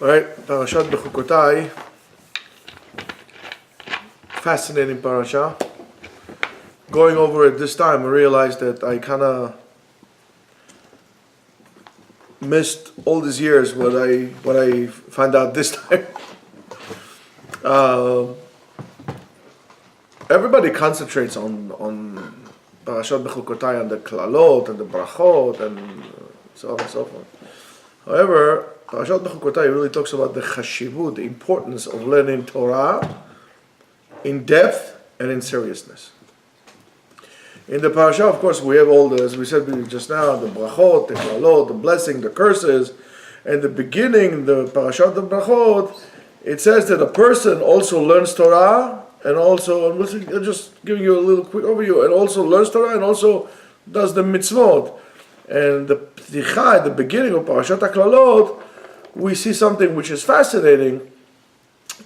Right, Pharshat Bechukotai, fascinating parasha. Going over it this time, I realized that I kind of missed all these years what I found out this time. Everybody concentrates on Pharshat Bechukotai, on the klalot and the brachot and so on and so forth. However, Pharshat Bechukotai really talks about the chashivut, the importance of learning Torah in depth and in seriousness. In the parasha, of course, we have all the, as we said just now, the brachot, the klalot, the blessing, the curses. And the beginning, the parashat of brachot, it says that a person also learns Torah, and also, I'm just giving you a little quick overview, and also learns Torah, and also does the mitzvot. And the pticha, the beginning of parashat klalot, we see something which is fascinating.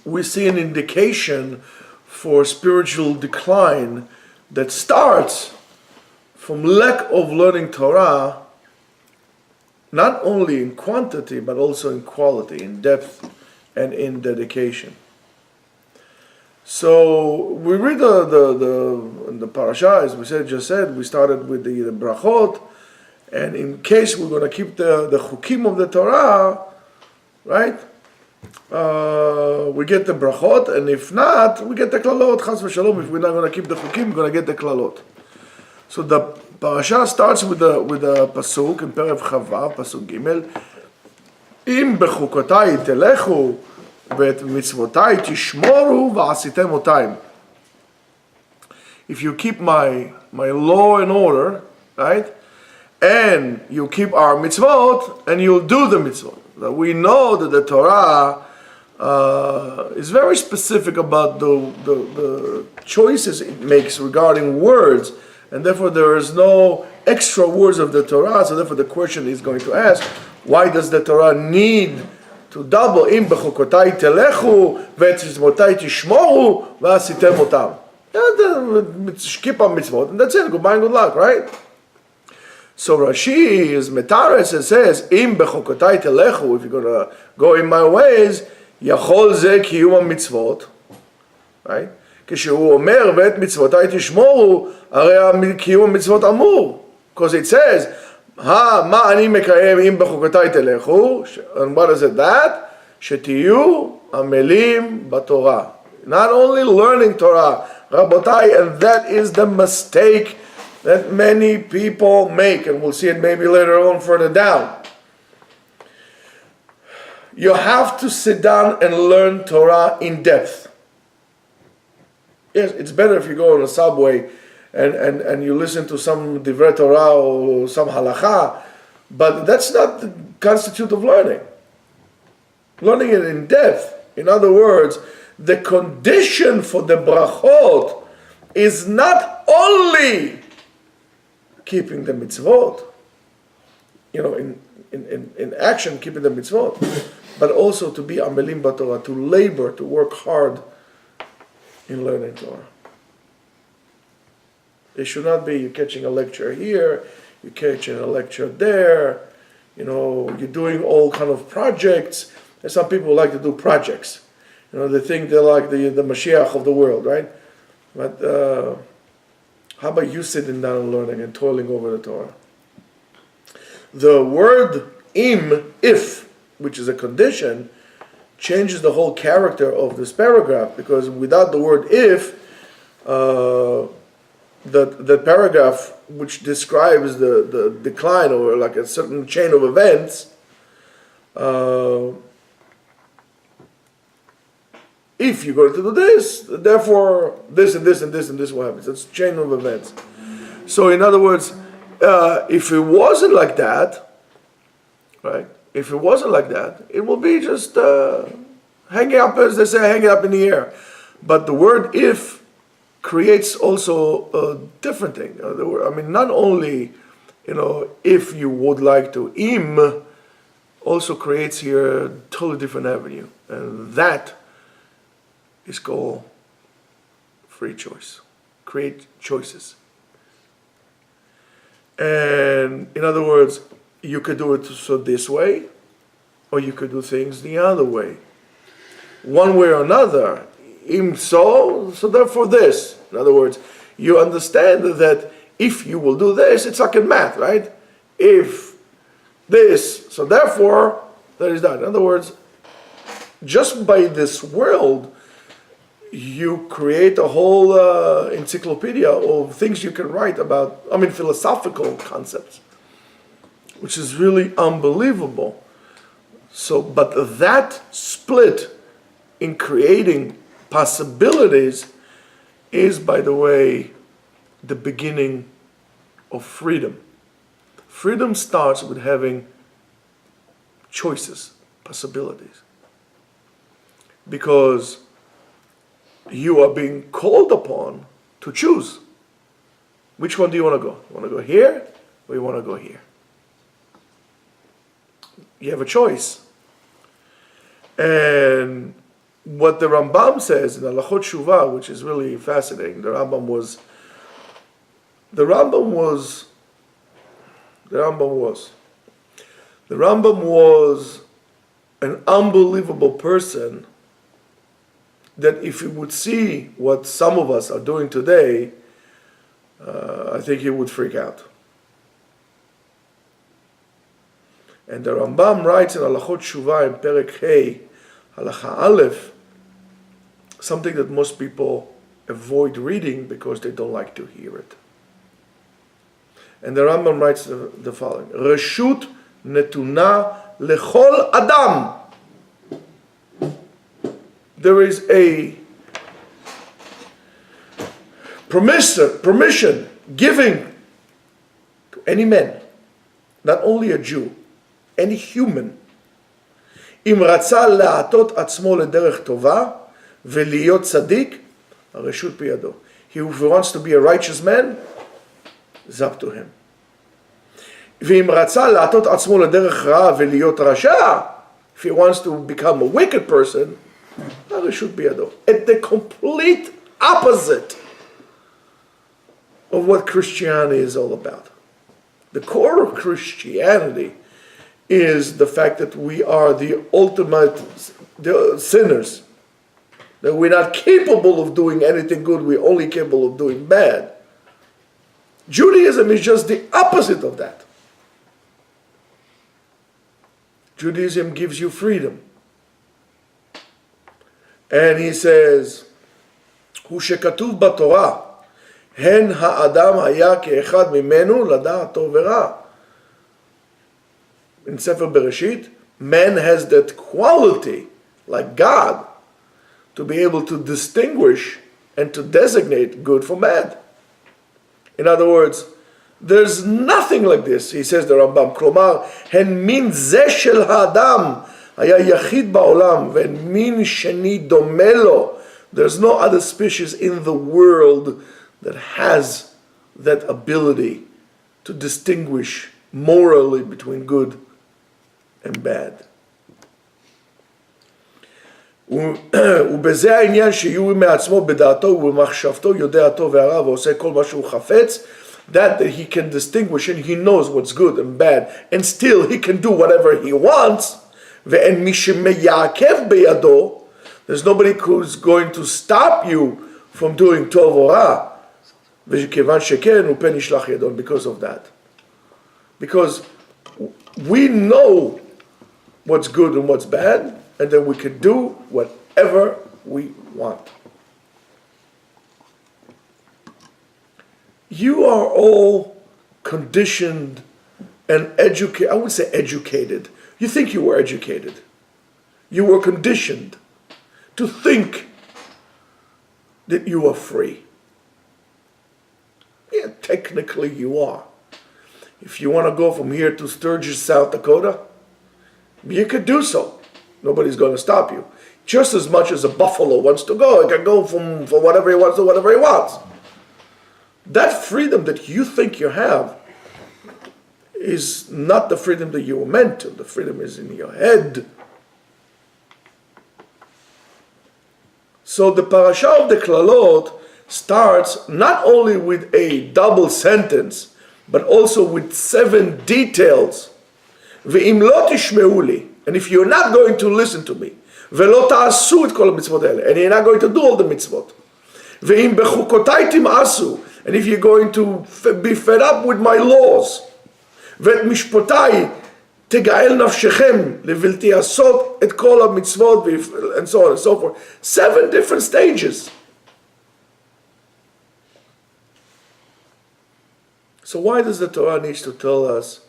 We see an indication for spiritual decline that starts from lack of learning Torah, not only in quantity, but also in quality, in depth, and in dedication. So we read the parasha, as we just said, we started with the brachot, and in case we're going to keep the chukim of the Torah, right? We get the brachot, and if not, we get the klalot. Chas v'shalom. If we're not going to keep the chukim, we're going to get the klalot. So the parasha starts with the pasuk in Perev Chavav, pasuk Gimel. Im bechukotai telechu v'et mitzvotai tishmoru v'asitem otayim. If you keep my law and order, right, and you keep our mitzvot, and you'll do the mitzvot. Now we know that the Torah is very specific about the choices it makes regarding words, and therefore there is no extra words of the Torah. So therefore the question is going to ask, why does the Torah need to double? Im bechukotai telechu v'etzmotai tishmoru v'asitem otam. Keep on mitzvot, and that's it. Goodbye and good luck, right? So Rashi is metares and says, Im bechukotai telechu, if you're going to go in my ways, yachol ze kiyum mitzvot, right? כשהוא אומר, ואת מצוותיי תשמורו, הרי קיום המצוות אמור. Because it says, מה אני מקיים אם בחוקותיי תלכו, and what is it that? שתהיו עמלים בתורה. Not only learning Torah, רבותיי, and that is the mistake that many people make, and we'll see it maybe later on further down. You have to sit down and learn Torah in depth. Yes, it's better if you go on a subway and you listen to some divrei Torah or some halacha, but that's not the constitute of learning. Learning it in depth. In other words, the condition for the brachot is not only keeping the mitzvot, in action, keeping the mitzvot, but also to be amelim b'Torah, to labor, to work hard in learning Torah. It should not be you're catching a lecture here, you're catching a lecture there, you're doing all kind of projects. And some people like to do projects. They think they're like the Mashiach of the world, right? But how about you sitting down and learning and toiling over the Torah? The word im, if, which is a condition, changes the whole character of this paragraph, because without the word if, the paragraph which describes the decline or like a certain chain of events, if you're going to do this, therefore this and this and this and this will happen. So it's a chain of events. So in other words, if it wasn't like that, right? If it wasn't like that, it will be just hanging up, as they say, hanging up in the air. But the word if creates also a different thing. Not only, if you would like to, im also creates here a totally different avenue. And that is called free choice. Create choices. And in other words, you could do it so this way, or you could do things the other way. One way or another. So therefore this. In other words, you understand that if you will do this, it's like in math, right? If this, so therefore, that is that. In other words, just by this world, you create a whole encyclopedia of things you can write about, philosophical concepts, which is really unbelievable. So, but that split in creating possibilities is, by the way, the beginning of freedom. Freedom starts with having choices, possibilities. Because you are being called upon to choose. Which one do you want to go? You want to go here or you want to go here? You have a choice. And what the Rambam says in Halachot Shuvah, which is really fascinating, the Rambam was an unbelievable person, that if he would see what some of us are doing today, I think he would freak out. And the Rambam writes in Halachot Shuvah in Perek Hey, Halacha Aleph, something that most people avoid reading because they don't like to hear it. And the Rambam writes the following: Reshut netuna lechol adam. There is a permission giving to any man, not only a Jew, any human. אם רצה להטות עצמו לדרך טובה ולהיות צדיק, הרשות בידו. He who wants to be a righteous man, it's up to him. ואם רצה להטות עצמו לדרך רעה ולהיות רשע, if he wants to become a wicked person, הרשות בידו. It's the complete opposite of what Christianity is all about. The core of Christianity is the fact that we are the ultimate sinners, that we're not capable of doing anything good, we're only capable of doing bad. Judaism is just the opposite of that. Judaism gives you freedom. And he says, הוא שכתוב בתורה, הן האדם היה כאחד ממנו לדעת טוב ורע. In Sefer Bereshit, man has that quality, like God, to be able to distinguish and to designate good from bad. In other words, there's nothing like this, he says the Rambam. כלומר, הן מין זה של האדם היה יחיד בעולם, והן מין שני דומה לו. There's no other species in the world that has that ability to distinguish morally between good and bad. ובזה העניין שיהיו מעצמו בדעתו ובמחשבתו יודע טוב והרע ועושה כל מה שהוא חפץ, that he can distinguish and he knows what's good and bad, and still he can do whatever he wants, ואין מי שמעכב בידו, there's nobody who's going to stop you from doing טוב או רע, וכיוון שכן הוא פן ישלח ידו, because of that. Because we know what's good and what's bad, and then we can do whatever we want. You are all conditioned and educated. I would say educated. You think you were educated. You were conditioned to think that you are free. Yeah, technically you are. If you want to go from here to Sturgis, South Dakota, you could do so. Nobody's going to stop you. Just as much as a buffalo wants to go, he can go from whatever he wants to whatever he wants. That freedom that you think you have is not the freedom that you were meant to. The freedom is in your head. So the parasha of the Klalot starts not only with a double sentence, but also with 7 details. ואם לא תשמעו לי, and if you're not going to listen to me, ולא תעשו את כל המצוות האלה, and you're not going to do all the mitzvot, ואם בחוקותיי תמאסו, and if you're going to be fed up with my laws, ואת משפטיי תגאל נפשכם לבלתי עשות את כל המצוות, and so on and so forth. 7 different stages. So why does the Torah need to tell us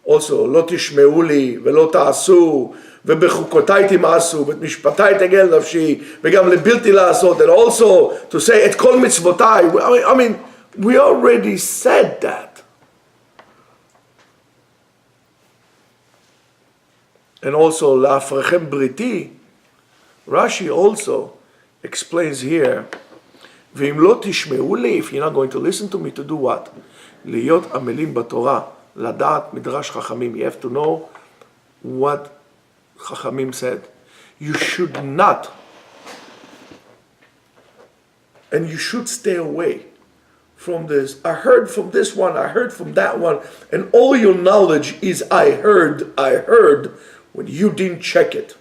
also, לא תשמעו לי ולא תעשו ובחוקותיי תמאסו ואת משפטיי תגאל נפשי וגם לבלתי לעשות, and also to say את כל מצוותיי? I mean, we already said that. And also, להפרכם בריתי, Rashi also explains here, ואם לא תשמעו לי, if you're not going to listen to me, to do what? להיות עמלים בתורה, לדעת מדרש חכמים. You have to know what חכמים said. You should not, and you should stay away from this. I heard from this one, I heard from that one, and all your knowledge is I heard, when you didn't check it.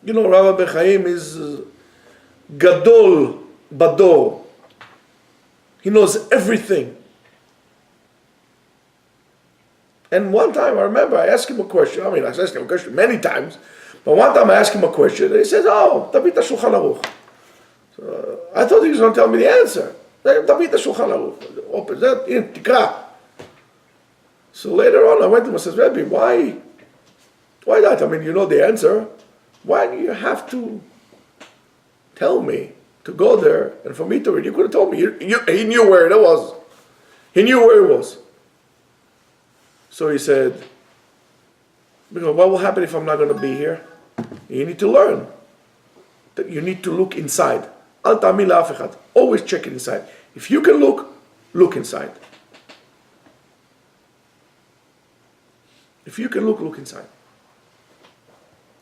You know, Rabbi Bechaim is gadol bador. He knows everything. And one time, I remember, I asked him a question. I mean, I asked him a question many times, but one time I asked him a question, and he says, "Oh, Tabit HaShulchan Aruch." So, I thought he was going to tell me the answer. Tabit HaShulchan Aruch. Open that, tikra. So later on, I went to him and said, "Rebbe, why that? I mean, you know the answer. Why do you have to tell me to go there and for me to read? You could have told me." He knew where it was. He knew where it was. So he said, "Because what will happen if I'm not going to be here? You need to learn that you need to look inside. Al ta'amin la'af echad. Always check it inside. If you can look inside. If you can look inside."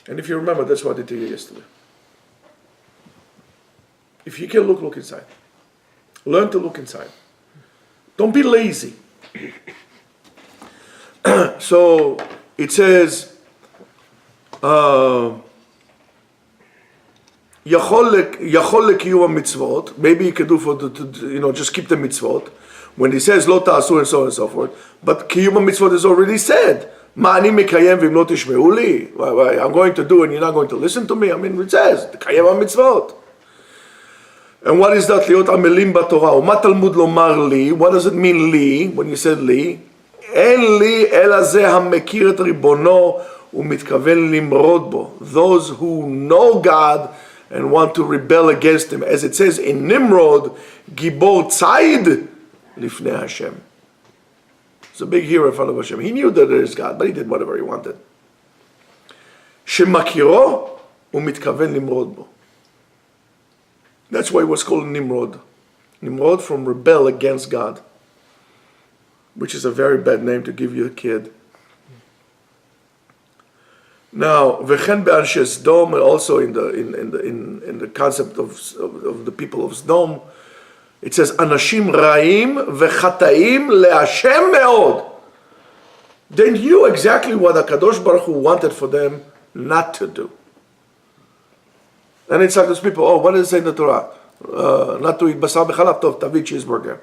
And if you remember, that's what I did to you yesterday. If you can look inside. Learn to look inside. Don't be lazy. So it says, יכול לקיום המצוות. Maybe you could do for just keep the mitzvot. When he says לא תעשו and so on and so forth. But קיום המצוות is already said. מה אני מקיים ואם לא תשמעו לי? I'm going to do and you're not going to listen to me? I mean, it says, תקיים המצוות. And what is that? להיות עמלים בתורה. ומה תלמוד לומר לי? What does it mean לי? When you said לי? אין לי אלא זה המכיר את ריבונו ומתכוון למרוד בו. Those who know God and want to rebel against him. As it says in Nimrod, גיבור ציד לפני השם. He's a big hero in front of Hashem. He knew that there is God, but he did whatever he wanted. שמכירו ומתכוון למרוד בו. That's why it was called Nimrod. Nimrod from rebel against God, which is a very bad name to give you a kid. Now, וכן באנשי סדום, also in the concept of the people of Sodom, it says אנשים רעים וחטאים להשם מאוד. They knew exactly what HaKadosh Baruch Hu wanted for them not to do. And it's like those people, what does it say in the Torah? Not to eat basar b'chalav, tov, tavi cheeseburger.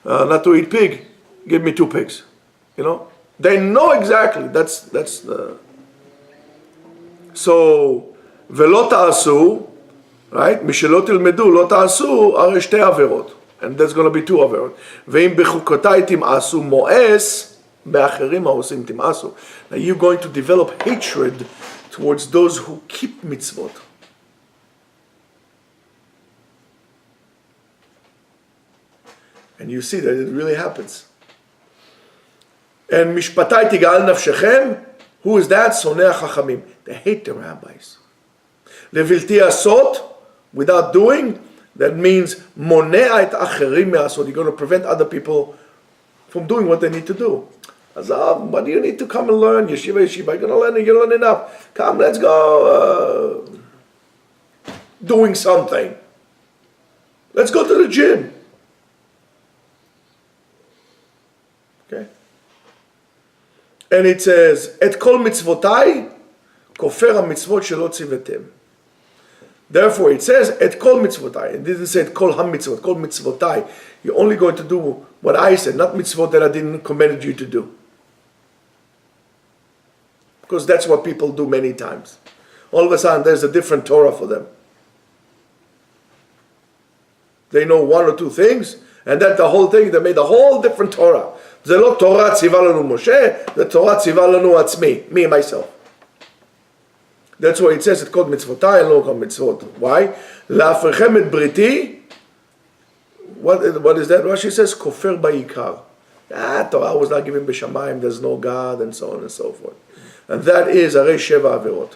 Not to eat pig, give me 2 pigs. They know exactly. That's the. So, ולא תעשו, right? משלא תלמדו, לא תעשו, הרי 2 עבירות. And there's going to be 2 עבירות. ואם בחוקותיי תמאסו מואס, באחרים העושים תמאסו. Now you're going to develop hatred towards those who keep mitzvot. And you see that it really happens. And משפטי תגאל נפשכם, who is that? שונאי החכמים. They hate the rabbis. לבלתי עשות, without doing, that means מונע את האחרים מעשות. You're going to prevent other people from doing what they need to do. Azab, what do you need to come and learn? Yeshiva, you're going to learn it, you learn enough. Come, let's go doing something. Let's go to the gym. Okay? And it says, Et kol mitzvotai, kofer ha-mitzvot shelo tzivetem. Therefore, it says, Et kol mitzvotai. It didn't say, Et kol ha-mitzvot, kol mitzvotai. You're only going to do what I said, not mitzvot that I didn't command you to do. Because that's what people do many times. All of a sudden, there's a different Torah for them. They know one or two things, and then the whole thing, they made a whole different Torah. זה לא תורה ציווה לנו משה, זה תורה ציווה לנו עצמי, me, myself. That's why it says, it's called mitzvotai and לא called mitzvot. Why? להפריכם את בריתי, what is that? Rashi says, כופר בעיקר. Torah was not given בשמיים, there's no God, and so on and so forth. And that is, הרי שבע עבירות.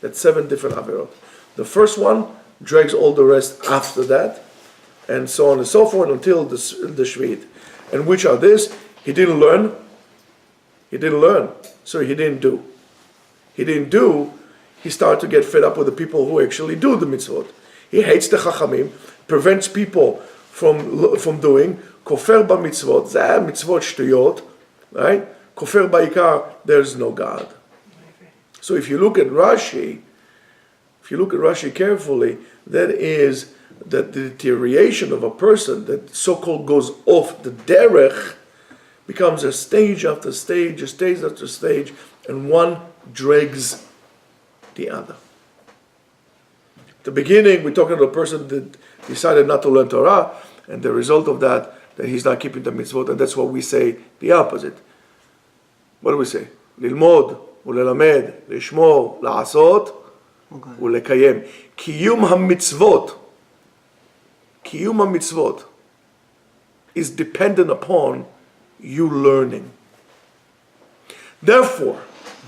That's 7 different averot. The first one drags all the rest after that, and so on and so forth until the Shvit. And which are this? He didn't learn. So he didn't do. He started to get fed up with the people who actually do the mitzvot. He hates the chachamim, prevents people from doing. Kofer ba mitzvot, zeh mitzvot shtuyot, right? Kofer ba'ikar, there's no God. So if you look at Rashi carefully, that is that the deterioration of a person that so-called goes off the derech becomes a stage after stage, a stage after stage, and one drags the other. At the beginning, we're talking about a person that decided not to learn Torah, and the result of that he's not keeping the mitzvot, and that's what we say the opposite. What do we say? Lilmod, ulelamed, lishmor, la'asot, ulekayem. Kiyum ha-mitzvot is dependent upon you learning. Therefore,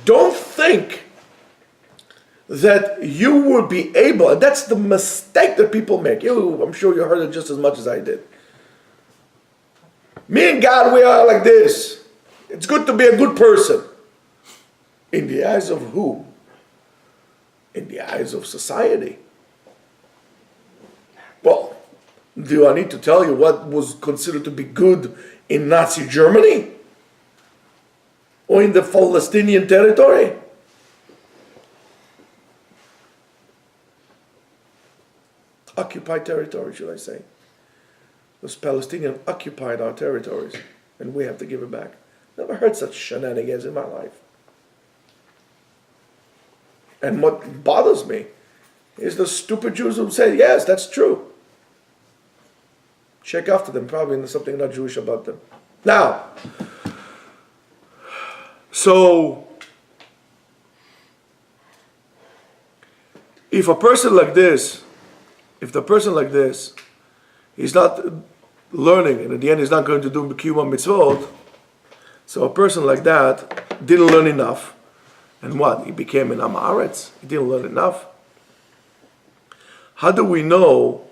don't think that you will be able, and that's the mistake that people make. I'm sure you heard it just as much as I did. Me and God, we are like this. It's good to be a good person. In the eyes of who? In the eyes of society. Well, do I need to tell you what was considered to be good in Nazi Germany? Or in the Palestinian territory? Occupied territory, should I say. Those Palestinians occupied our territories, and we have to give it back. Never heard such shenanigans in my life. And what bothers me is the stupid Jews who say, yes, that's true. Check after them, probably there's something not Jewish about them. Now, so, if the person like this, he's not learning, and at the end he's not going to do Kiyum mitzvot, so a person like that didn't learn enough, and what? He became an Am Haaretz. He didn't learn enough. How do we know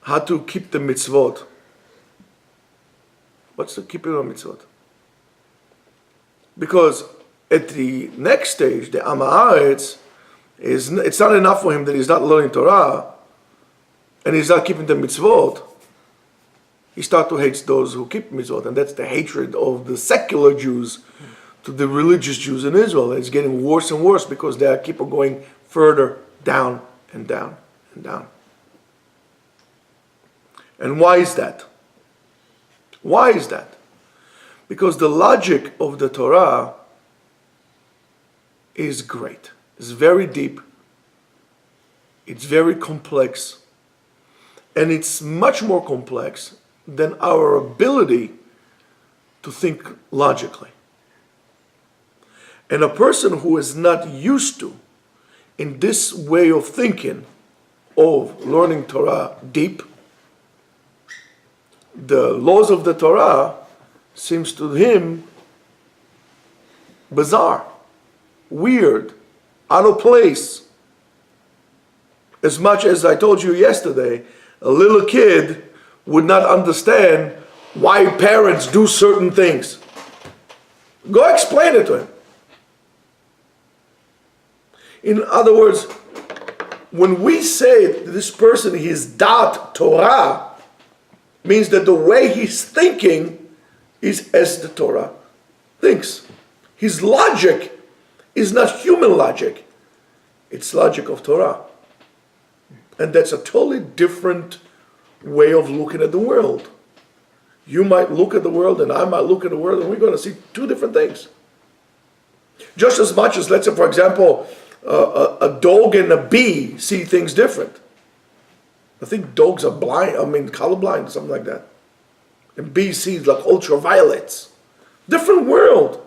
how to keep the mitzvot? What's the keeping of mitzvot? Because at the next stage, the Am Haaretz, it's not enough for him that he's not learning Torah, and he's not keeping the mitzvot. He starts to hate those who keep mitzvot, and that's the hatred of the secular Jews to the religious Jews in Israel. It's getting worse and worse because they keep on going further down and down and down. And why is that? Why is that? Because the logic of the Torah is great. It's very deep. It's very complex. And it's much more complex than our ability to think logically. And a person who is not used to, in this way of thinking, of learning Torah deep, the laws of the Torah seems to him bizarre, weird, out of place. As much as I told you yesterday, a little kid would not understand why parents do certain things. Go explain it to him. In other words, when we say this person is dat Torah, means that the way he's thinking is as the Torah thinks. His logic is not human logic. It's logic of Torah. And that's a totally different way of looking at the world. You might look at the world and I might look at the world and we're going to see two different things. Just as much as, let's say, for example, a dog and a bee see things different. I think dogs are colorblind, something like that. And bees see like ultraviolets. Different world.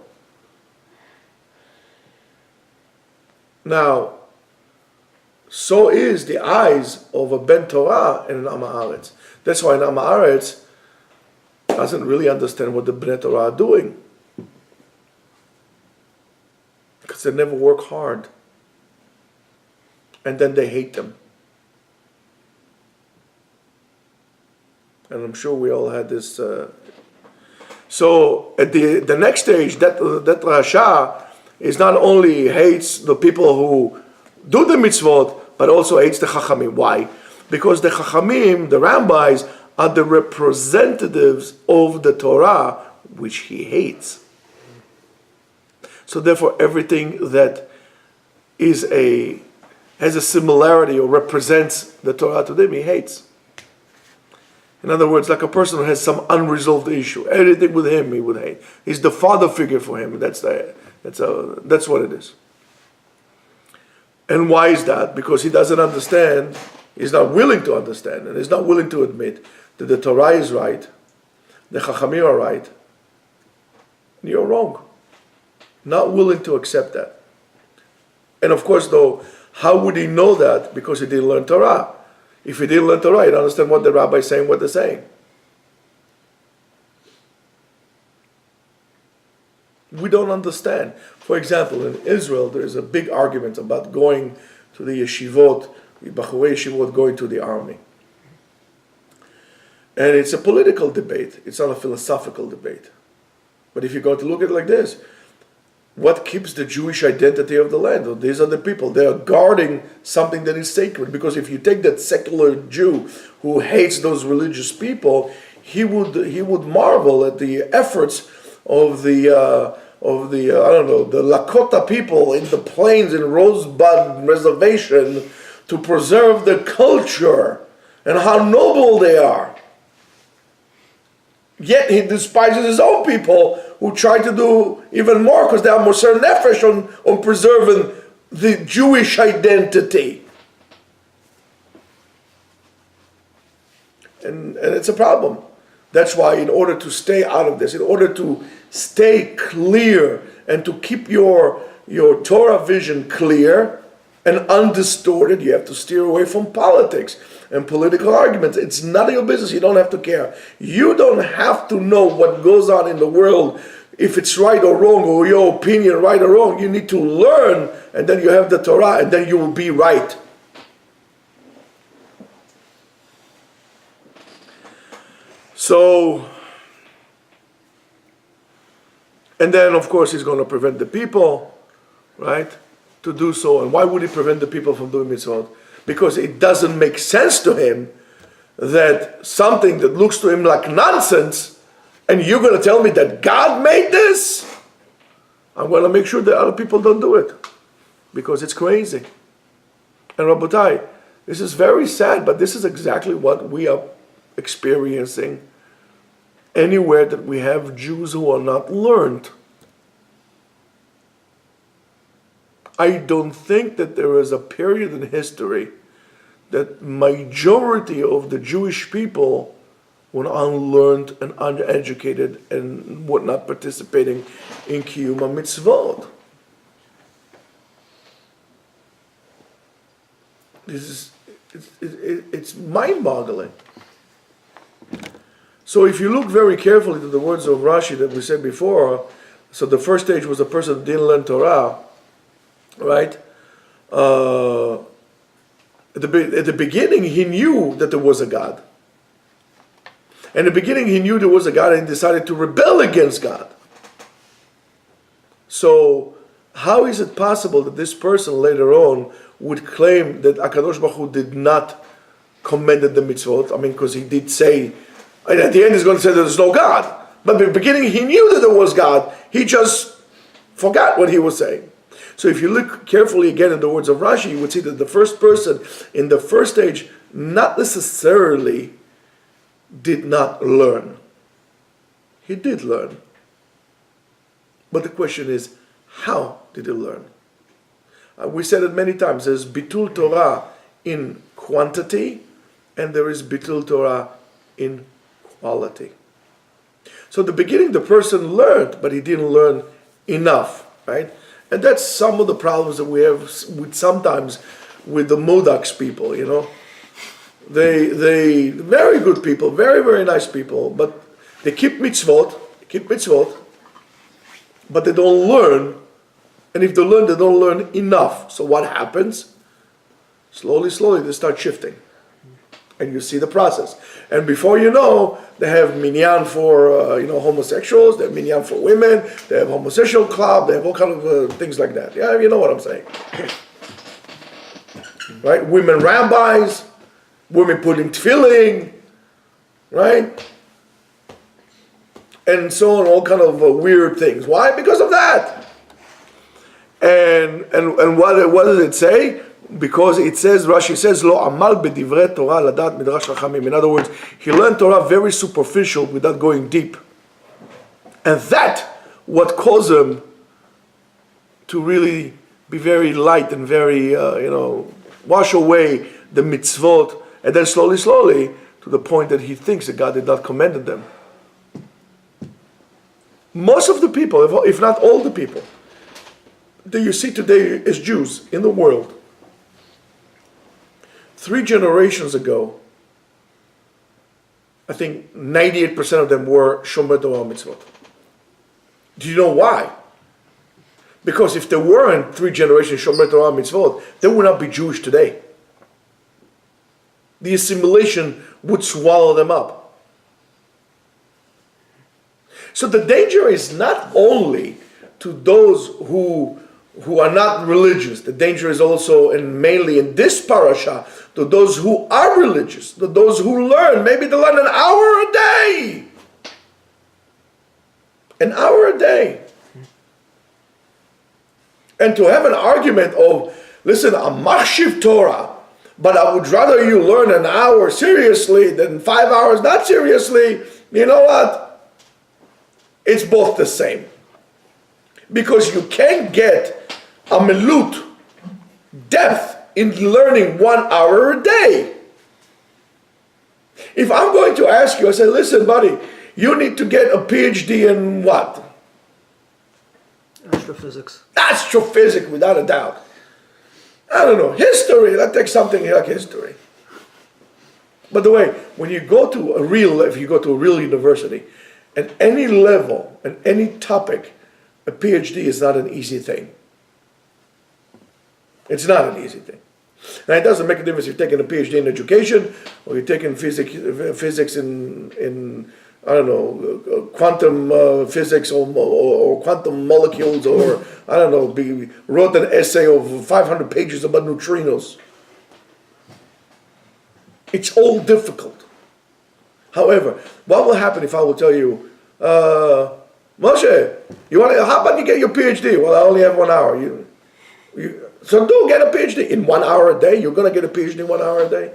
Now, so is the eyes of a Ben Torah and an Am Haaretz. That's why an Am Haaretz doesn't really understand what the Ben Torah are doing. Because they never work hard. And then they hate them. And I'm sure we all had this. So at the next stage, that Rasha is not only hates the people who do the mitzvot, but also hates the Chachamim. Why? Because the Chachamim, the rabbis, are the representatives of the Torah, which he hates. So therefore, everything that has a similarity or represents the Torah to them, he hates. In other words, like a person who has some unresolved issue, anything with him he would hate. He's the father figure for him. That's what it is. And why is that? Because he doesn't understand, he's not willing to understand, and he's not willing to admit that the Torah is right, the Chachamim are right, and you're wrong. Not willing to accept that. And of course, though, how would he know that? Because he didn't learn Torah. If he didn't learn Torah, he'd understand what the rabbi is saying, what they're saying. We don't understand. For example, in Israel, there is a big argument about going to the yeshivot, the Bachurei yeshivot going to the army. And it's a political debate. It's not a philosophical debate. But if you're going to look at it like this, what keeps the Jewish identity of the land? These are the people. They are guarding something that is sacred. Because if you take that secular Jew who hates those religious people, he would marvel at the efforts of the Lakota people in the plains in Rosebud Reservation to preserve the culture and how noble they are. Yet he despises his own people who try to do even more because they are moser nefesh on preserving the Jewish identity. And it's a problem. That's why in order to stay out of this, in order to stay clear and to keep your Torah vision clear and undistorted, you have to steer away from politics and political arguments. It's none of your business. You don't have to care. You don't have to know what goes on in the world, if it's right or wrong, or your opinion right or wrong. You need to learn, and then you have the Torah, and then you will be right. So, and then of course he's going to prevent the people, right, to do so. And why would he prevent the people from doing mitzvot? Because it doesn't make sense to him that something that looks to him like nonsense, and you're going to tell me that God made this? I'm going to make sure that other people don't do it, because it's crazy. And Rabotai, this is very sad, but this is exactly what we are experiencing anywhere that we have Jews who are not learned. I don't think that there is a period in history that majority of the Jewish people were unlearned and uneducated and were not participating in Kiyum HaMitzvot. It's mind-boggling. So if you look very carefully to the words of Rashi that we said before, so the first stage was a person who didn't learn Torah, right? At the beginning, he knew that there was a God. In the beginning, he knew there was a God and decided to rebel against God. So how is it possible that this person later on would claim that HaKadosh Baruch Hu did not commended the mitzvot? I mean, because he did say, and at the end he's going to say that there's no God. But in the beginning he knew that there was God. He just forgot what he was saying. So if you look carefully again in the words of Rashi, you would see that the first person in the first stage not necessarily did not learn. He did learn. But the question is, how did he learn? We said it many times, there's Bitul Torah in quantity, and there is Bitul Torah in quality. So at the beginning the person learned, but he didn't learn enough, right? And that's some of the problems that we have sometimes with the Modocs people, you know. They very good people, very, very nice people, but they keep mitzvot, but they don't learn. And if they learn, they don't learn enough. So what happens? Slowly, they start shifting. And you see the process. And before you know, they have minyan for homosexuals, they have minyan for women, they have homosexual club, they have all kind of things like that. Yeah, you know what I'm saying. Right? Women rabbis, women putting tefillin, right? And so on, all kind of weird things. Why? Because of that. And what does it say? Because it says, Rashi says, Lo amal b'divrei Torah ladat midrash chachamim. In other words, he learned Torah very superficial without going deep. And that what caused him to really be very light and very, wash away the mitzvot, and then slowly, to the point that he thinks that God did not command them. Most of the people, if not all the people, that you see today as Jews in the world, 3 generations ago, I think 98% of them were Shomer Torah mitzvot. Do you know why? Because if there weren't 3 generations Shomer Torah mitzvot, they would not be Jewish today. The assimilation would swallow them up. So the danger is not only to those who are not religious. The danger is also, and mainly in this parasha, to those who are religious, to those who learn. Maybe they learn an hour a day. An hour a day. And to have an argument of, listen, I'm machshiv Torah, but I would rather you learn an hour seriously than 5 hours not seriously. You know what? It's both the same. Because you can't get a milut, depth, in learning 1 hour a day. If I'm going to ask you, I say, listen, buddy, you need to get a PhD in what? Astrophysics. Astrophysics, without a doubt. I don't know, history, let's take something like history. By the way, when you go to a real university, at any level, and any topic, a PhD is not an easy thing. It's not an easy thing. Now it doesn't make a difference if you're taking a PhD in education or you're taking physics in I don't know, quantum physics or quantum molecules, or I don't know, wrote an essay of 500 pages about neutrinos. It's all difficult. However, what will happen if I will tell you, Moshe, how about you get your PhD? Well, I only have 1 hour. So get a PhD in 1 hour a day. You're going to get a PhD in 1 hour a day?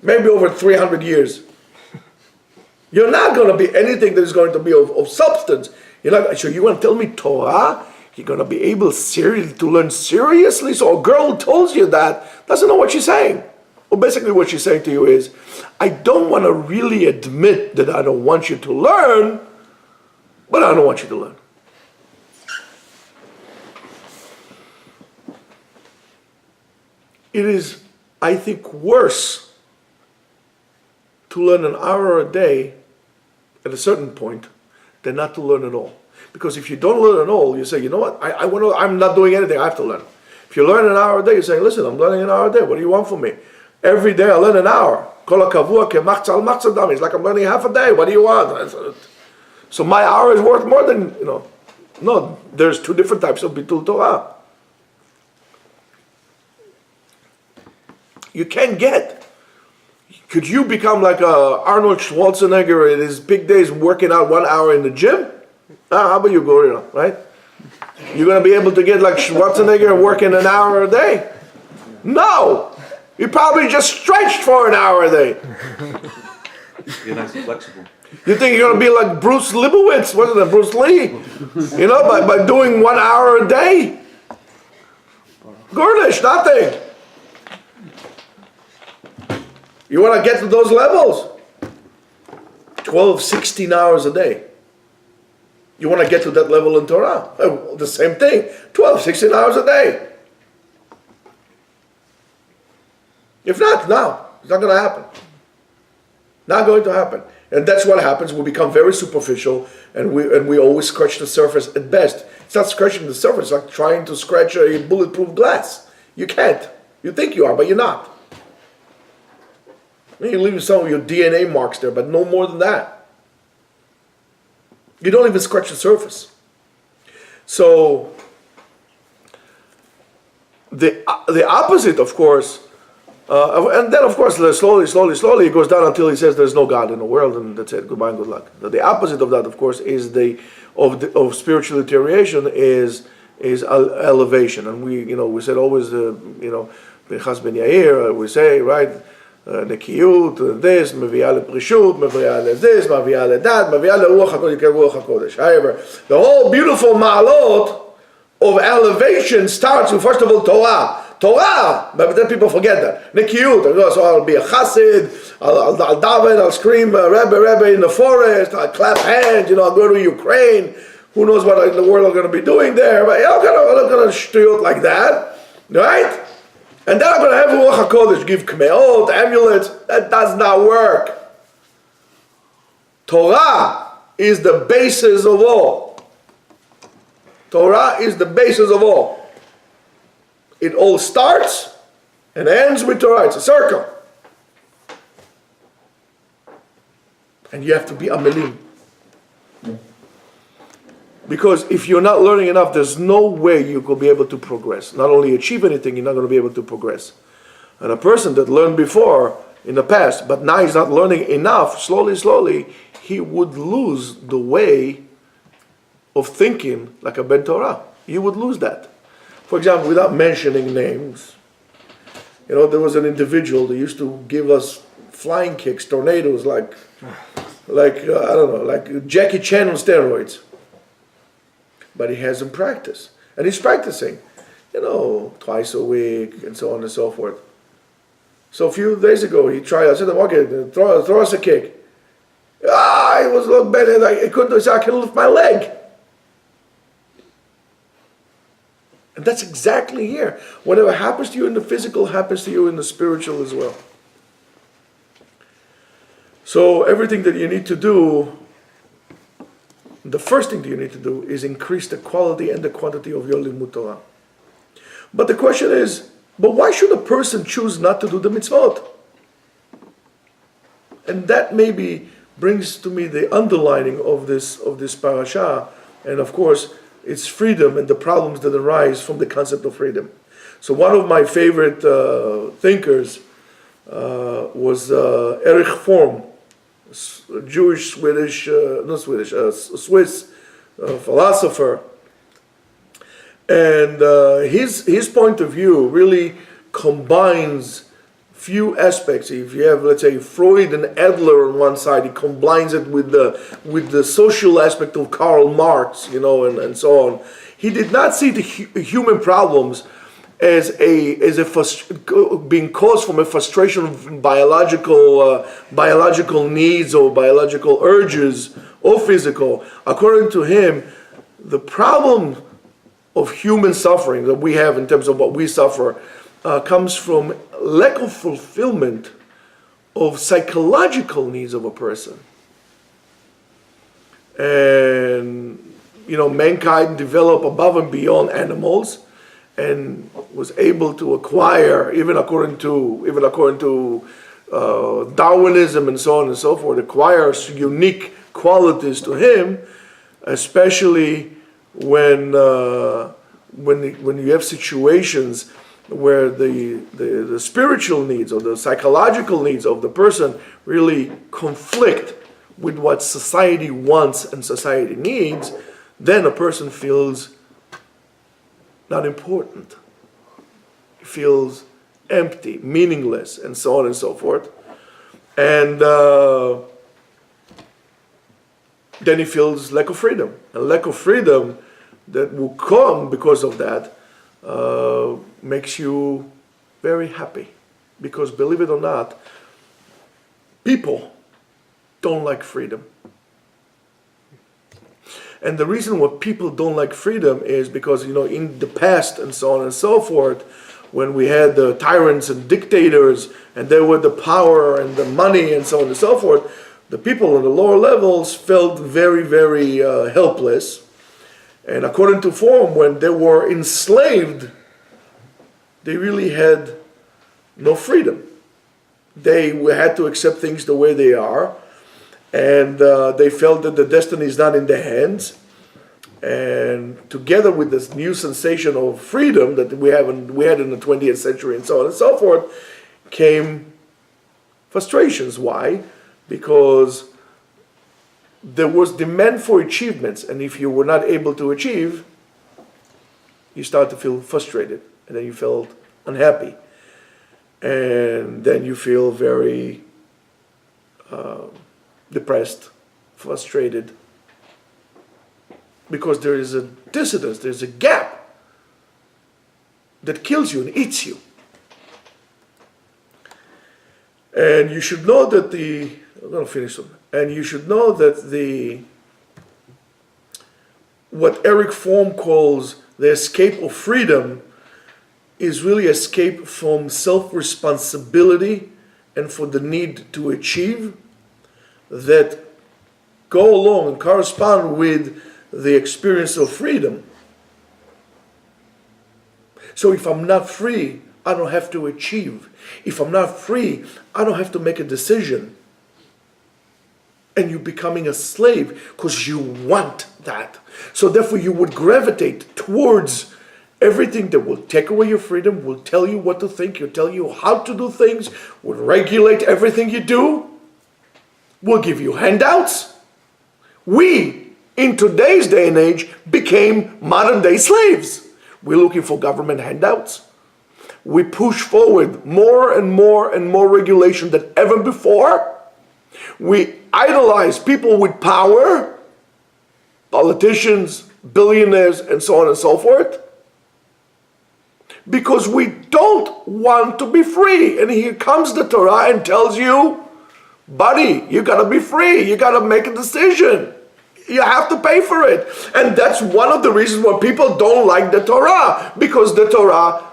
Maybe over 300 years. You're not going to be anything that is going to be of substance. So you want to tell me Torah? You're going to be able to learn seriously? So a girl who tells you that doesn't know what she's saying. Well, basically what she's saying to you is, I don't want to really admit that I don't want you to learn, but I don't want you to learn. It is, I think, worse to learn an hour a day at a certain point than not to learn at all. Because if you don't learn at all, you say, you know what, I'm not doing anything, I have to learn. If you learn an hour a day, you're saying, listen, I'm learning an hour a day, what do you want from me? Every day I learn an hour. It's like I'm learning half a day, what do you want? So my hour is worth more than, no, there's 2 different types of Bitul Torah. You can't get. Could you become like Arnold Schwarzenegger in his big days working out 1 hour in the gym? How about you, Gorilla, right? You're going to be able to get like Schwarzenegger working an hour a day? No! You probably just stretched for an hour a day. You're nice and flexible. You think you're going to be like Bruce Leibowitz, wasn't it, Bruce Lee? You know, by doing 1 hour a day? Gornish, nothing. You want to get to those levels? 12, 16 hours a day. You want to get to that level in Torah? The same thing. 12, 16 hours a day. If not, no. It's not going to happen. Not going to happen. And that's what happens. We become very superficial, and we always scratch the surface at best. It's not scratching the surface, it's like trying to scratch a bulletproof glass. You can't. You think you are, but you're not. You leave some of your DNA marks there, but no more than that. You don't even scratch the surface. So, the opposite, of course, and then of course, slowly, it goes down until he says there's no God in the world, and that's it. Goodbye and good luck. The opposite of that, of course, is of spiritual deterioration is elevation, and we said always, Bechas ben Yair, we say, right, nekiyut, this, mevi'ah leprishut, mevi'ah le'this, mevi'ah le'dat, mevi'ah le'ruach HaKodesh, ruach HaKodesh. However, the whole beautiful ma'alot of elevation starts with, first of all, Torah, but then people forget that. Nekiyut, so I'll be a chassid, I'll daven, I'll scream, Rebbe in the forest, I'll clap hands, I'll go to Ukraine. Who knows what in the world I'm going to be doing there, but I'm not going to shtuyot like that, right? And then I'm going to have Ruach HaKodesh, give kmeot, amulets. That does not work. Torah is the basis of all. Torah is the basis of all. It all starts and ends with Torah. It's a circle. And you have to be amelim. Because if you're not learning enough, there's no way you will be able to progress. Not only achieve anything, you're not going to be able to progress. And a person that learned before, in the past, but now he's not learning enough, slowly, he would lose the way of thinking like a Ben Torah. He would lose that. For example, without mentioning names, there was an individual that used to give us flying kicks, tornadoes, like Jackie Chan on steroids. But he hasn't practiced. And he's practicing, twice a week and so on and so forth. So a few days ago, he tried, I said, okay, throw us a kick. It was a little better, I couldn't say, I can lift my leg. And that's exactly here. Whatever happens to you in the physical happens to you in the spiritual as well. So everything that you need to do, the first thing that you need to do is increase the quality and the quantity of your limud Torah. But the question is, but why should a person choose not to do the mitzvot? And that maybe brings to me the underlining of this parasha, and of course, it's freedom and the problems that arise from the concept of freedom. So one of my favorite thinkers was Erich Fromm, Jewish, Swiss philosopher. And his point of view really combines few aspects. If you have, let's say, Freud and Adler on one side, he combines it with the social aspect of Karl Marx, and so on. He did not see the human problems as being caused from a frustration of biological needs or biological urges or physical. According to him, the problem of human suffering that we have in terms of what we suffer comes from lack of fulfillment of psychological needs of a person. And mankind developed above and beyond animals and was able to acquire, even according to Darwinism and so on and so forth, acquires unique qualities to him, especially when you have situations where the spiritual needs or the psychological needs of the person really conflict with what society wants and society needs, then a person feels not important. He feels empty, meaningless, and so on and so forth. And then he feels lack of freedom. A lack of freedom that will come because of that makes you very happy. Because believe it or not, people don't like freedom. And the reason why people don't like freedom is because, in the past and so on and so forth, when we had the tyrants and dictators, and they were the power and the money and so on and so forth, the people on the lower levels felt very, very helpless. And according to form, when they were enslaved, they really had no freedom. They had to accept things the way they are, and they felt that the destiny is not in their hands. And together with this new sensation of freedom that we had in the 20th century and so on and so forth, came frustrations. Why? Because there was demand for achievements, and if you were not able to achieve, you start to feel frustrated, and then you felt unhappy, and then you feel very depressed, frustrated, because there is a dissonance, there's a gap that kills you and eats you. And you should know that I'm going to finish them. And you should know that what Eric Fromm calls the escape of freedom is really escape from self-responsibility and for the need to achieve that go along and correspond with the experience of freedom. So if I'm not free, I don't have to achieve. If I'm not free, I don't have to make a decision. And you're becoming a slave because you want that. So therefore you would gravitate towards everything that will take away your freedom, will tell you what to think, will tell you how to do things, will regulate everything you do, will give you handouts. We, in today's day and age, became modern day slaves. We're looking for government handouts. We push forward more and more and more regulation than ever before. We idolize people with power, politicians, billionaires, and so on and so forth, because we don't want to be free. And here comes the Torah and tells you, buddy, you got to be free. You got to make a decision. You have to pay for it. And that's one of the reasons why people don't like the Torah, because the Torah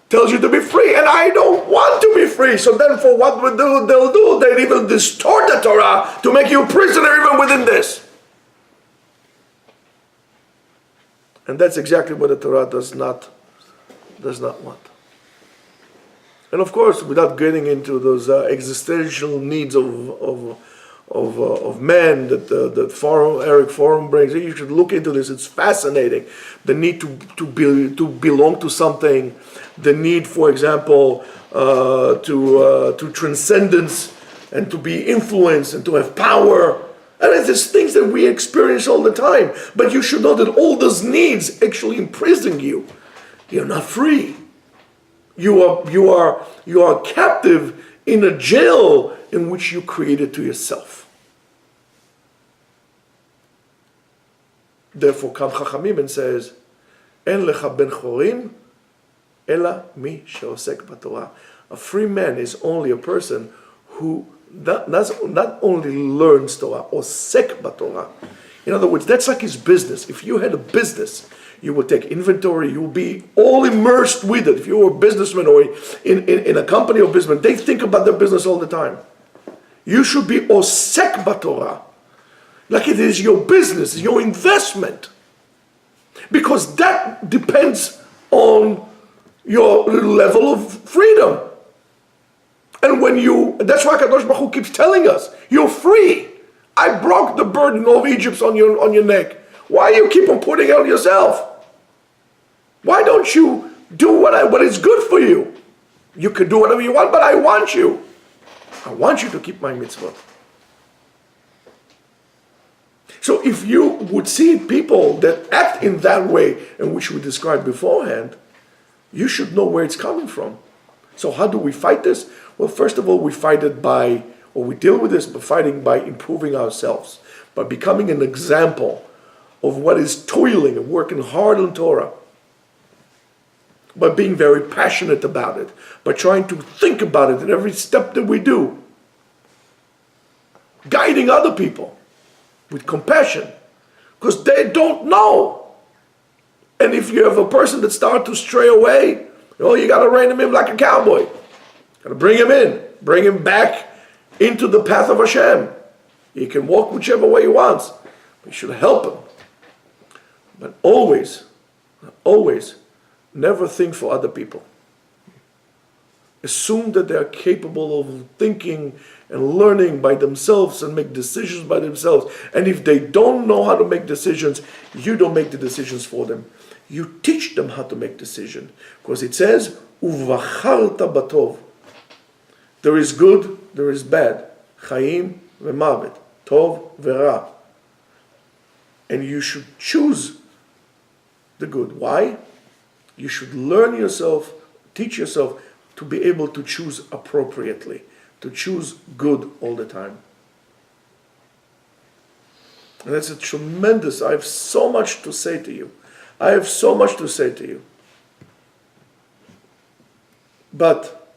tells you to be free, and I don't want to be free. So then for what they'll do, they'll even distort the Torah to make you a prisoner even within this. And that's exactly what the Torah does not want. And of course, without getting into those existential needs of man that Eric Fromm brings, you should look into this. It's fascinating. The need to belong to something, the need, for example, to transcendence and to be influenced and to have power. And it's things that we experience all the time. But you should know that all those needs actually imprison you. You're not free. You are captive in a jail in which you created to yourself. Therefore, Kam Chachamim and says, "En lecha ben chorim, ela mi sheosek b'Torah." A free man is only a person who not only learns Torah, osek b'Torah. In other words, that's like his business. If you had a business, you will take inventory, you will be all immersed with it. If you were a businessman or in a company or business, they think about their business all the time. You should be osek b'Torah. Like it is your business, your investment. Because that depends on your level of freedom. And that's why Kadosh Baruch Hu keeps telling us, you're free. I broke the burden of Egypt on your neck. Why you keep on putting it on yourself? Why don't you do what is good for you? You can do whatever you want, but I want you. I want you to keep my mitzvah. So if you would see people that act in that way, and which we described beforehand, you should know where it's coming from. So how do we fight this? Well, first of all, we fight it by, or we deal with this by fighting by improving ourselves, by becoming an example of what is toiling and working hard on Torah, by being very passionate about it, by trying to think about it in every step that we do, guiding other people with compassion, because they don't know. And if you have a person that starts to stray away, you got to rein him in like a cowboy. Got to bring him in, bring him back into the path of Hashem. He can walk whichever way he wants. We should help him. But always, never think for other people. Assume that they are capable of thinking and learning by themselves and make decisions by themselves. And if they don't know how to make decisions, you don't make the decisions for them. You teach them how to make decisions. Because it says, Uvacharta batov. There is good, there is bad. Chaim v'mavet. Tov v'ra. And you should choose the good. Why? You should learn yourself, teach yourself to be able to choose appropriately, to choose good all the time. And that's a tremendous, I have so much to say to you. I have so much to say to you. But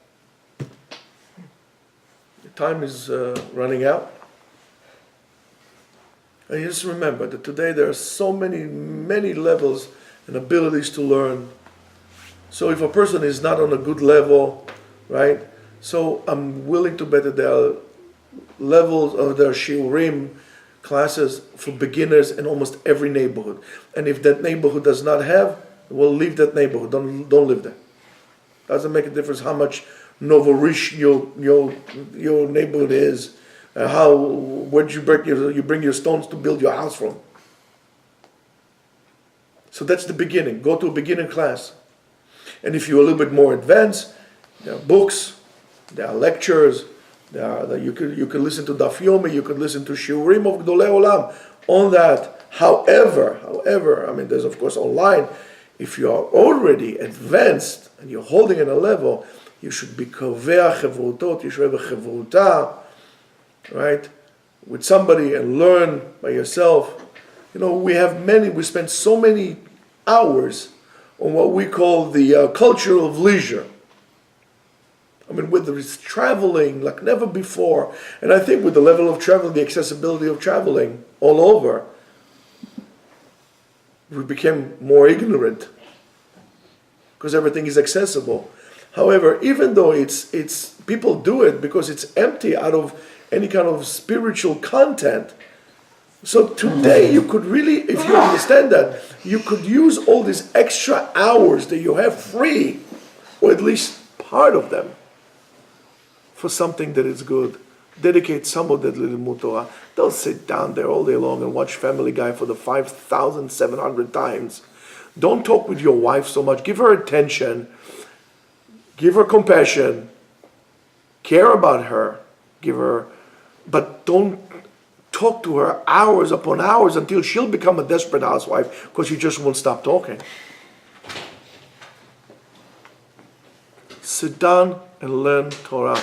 the time is running out. And just remember that today there are so many levels and abilities to learn. So if a person is not on a good level, right? So I'm willing to bet that there are levels of their shiurim classes for beginners in almost every neighborhood. And if that neighborhood does not have, well, leave that neighborhood. Don't live there. Doesn't make a difference how much novorish your neighborhood is. Where'd you bring your stones to build your house from? So that's the beginning. Go to a beginner class. And if you're a little bit more advanced, there are books, there are lectures, you could listen to Daf Yomi, you could listen to Shiurim of Gdolei Olam on that. However, I mean, there's of course online. If you are already advanced and you're holding at a level, you should be kovea chevrutot, you should have a chevruta, right, with somebody and learn by yourself. We spend so many hours on what we call the culture of leisure. I mean, whether it's traveling like never before, and I think with the level of travel, the accessibility of traveling all over, we became more ignorant because everything is accessible. However, even though it's people do it because it's empty out of any kind of spiritual content. So today you could really, if you understand that, you could use all these extra hours that you have free, or at least part of them, for something that is good. Dedicate some of that little Torah. Don't sit down there all day long and watch Family Guy for the 5,700 times. Don't talk with your wife so much. Give her attention. Give her compassion. Care about her. But don't talk to her hours upon hours until she'll become a desperate housewife because you just won't stop talking. Sit down and learn Torah.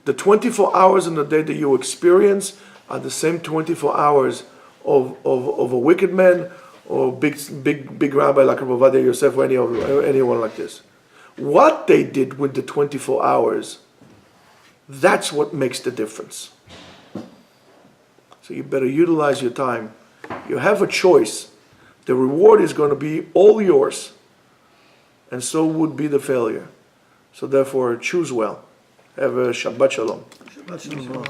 The 24 hours in the day that you experience are the same 24 hours of a wicked man or big rabbi like Rav Ovadia Yosef or anyone like this. What they did with the 24 hours, that's what makes the difference. So you better utilize your time. You have a choice. The reward is going to be all yours. And so would be the failure. So therefore, choose well. Have a Shabbat Shalom. Shabbat Shalom.